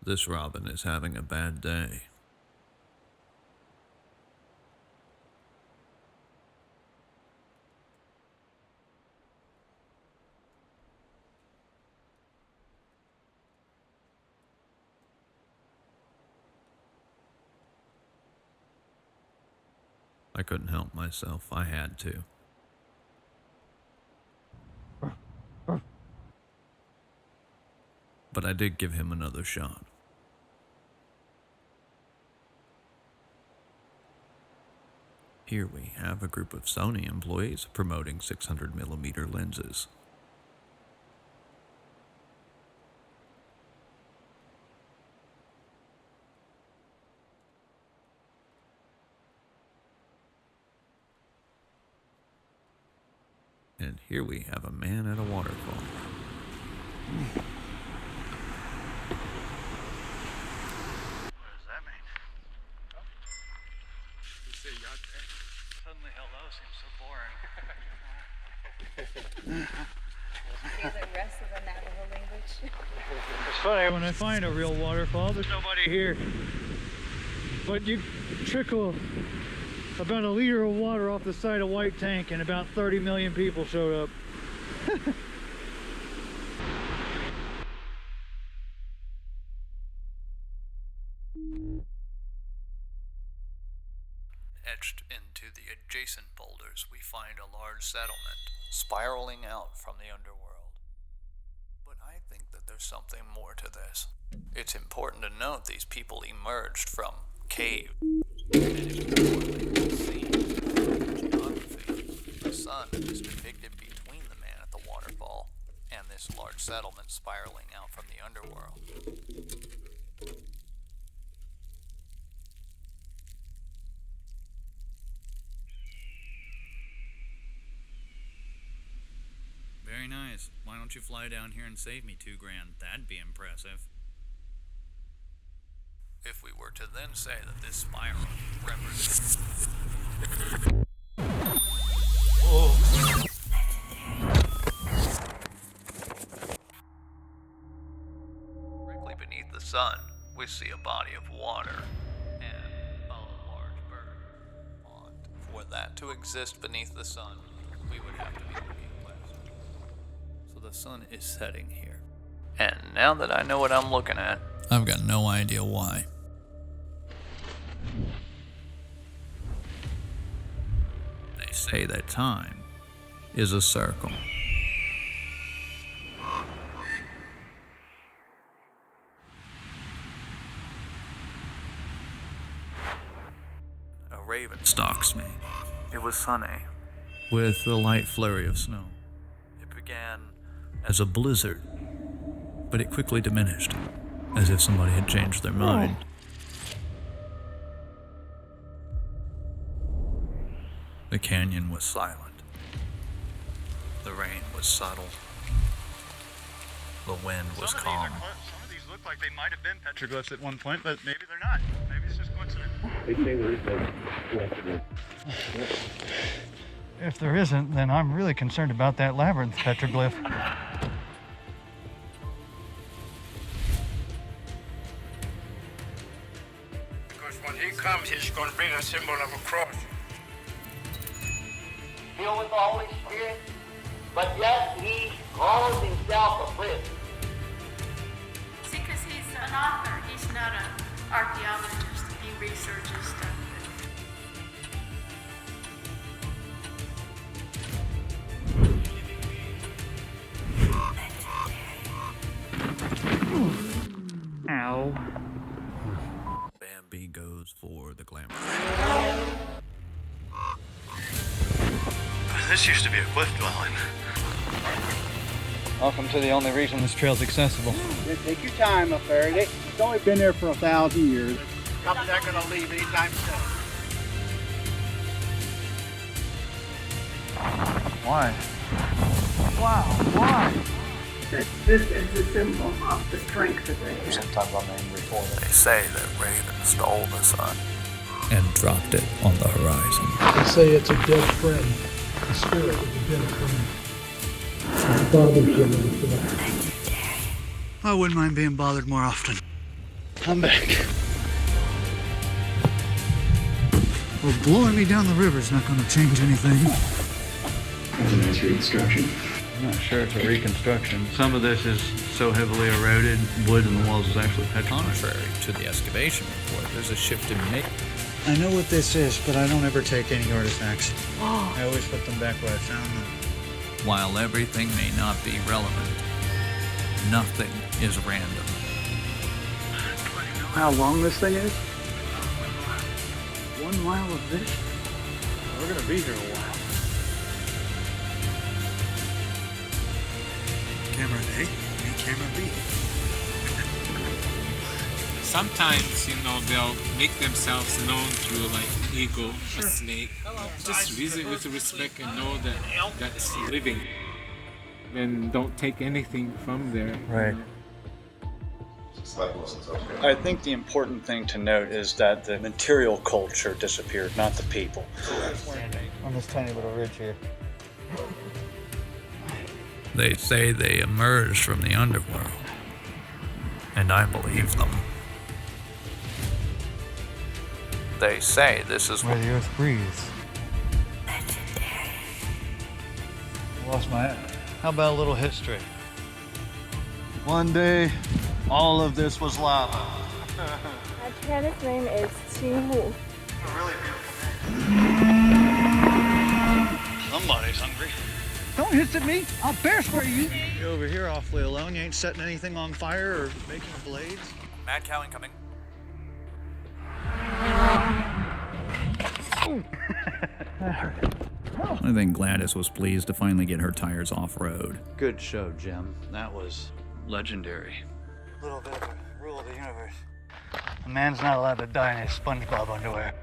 This robin is having a bad day. I couldn't help myself. I had to. But I did give him another shot. Here we have a group of Sony employees promoting 600mm lenses. And here we have a man at a waterfall. What does that mean? Suddenly hello seems so boring. The rest of the Navajo language. It's funny, when I find a real waterfall, there's nobody here. But you trickle about a liter of water off the side of White Tank and about 30 million people showed up. Etched into the adjacent boulders, we find a large settlement spiraling out from the underworld. But I think that there's something more to this. It's important to note these people emerged from caves. The sun is depicted between the man at the waterfall and this large settlement spiraling out from the underworld. Very nice. Why don't you fly down here and save me $2,000? That'd be impressive. If we were to then say that this spiral represents... Directly beneath the sun, we see a body of water and a large bird. For that to exist beneath the sun, we would have to be looking west. So the sun is setting here. And now that I know what I'm looking at, I've got no idea why. They say that time is a circle. A raven stalks me. It was sunny, with a light flurry of snow. It began as a blizzard, but it quickly diminished, as if somebody had changed their mind. The canyon was silent. The rain was subtle. The wind was calm. Some of these look like they might have been petroglyphs at one point, but maybe they're not. Maybe it's just coincidence. They say there is no. If there isn't, then I'm really concerned about that labyrinth petroglyph. Because when he comes, he's going to bring a symbol of a cross. Filled with the Holy Spirit, but yet he calls himself a priest. See, because he's an author, he's not an archaeologist. He researches stuff. Ow. Bambi goes for the glamour. This used to be a cliff dwelling. Welcome to the only reason this trail's accessible. Yeah, take your time up there. It's only been there for 1,000 years. Not going to leave anytime soon. Why? Wow, why? This is the symbol of the strength that they have. Sometimes I'm angry for it. They say that Raven stole the sun and dropped it on the horizon. They say it's a dead friend. The spirit of a dead friend. Father, I wouldn't mind being bothered more often. I'm back. Well, blowing me down the river is not going to change anything. That's a nice reconstruction. I'm not sure it's a reconstruction. Some of this is so heavily eroded, wood in the walls is actually petrified. Contrary to the excavation report, there's a shift in make. I know what this is, but I don't ever take any artifacts. I always put them back where I found them. While everything may not be relevant, nothing is random. How long this thing is? 1 mile of this? We're going to be here a while. Camera A, camera B. Sometimes, they'll make themselves known through like an eagle, a snake. Just visit with respect and know that that's living. Then don't take anything from there. Right. I think the important thing to note is that the material culture disappeared, not the people. On this tiny little ridge here. They say they emerged from the underworld, and I believe them. They say this is Where the earth breathes. Legendary. Lost my... How about a little history? One day, all of this was lava. My Chinese name is Qingmu. Somebody's hungry. Don't hiss at me. I'll bear spray you. You're over here awfully alone. You ain't setting anything on fire or making blades. Mad cow incoming. I think Gladys was pleased to finally get her tires off-road. Good show, Jim. That was legendary. A little bit of a rule of the universe. A man's not allowed to die in his SpongeBob underwear.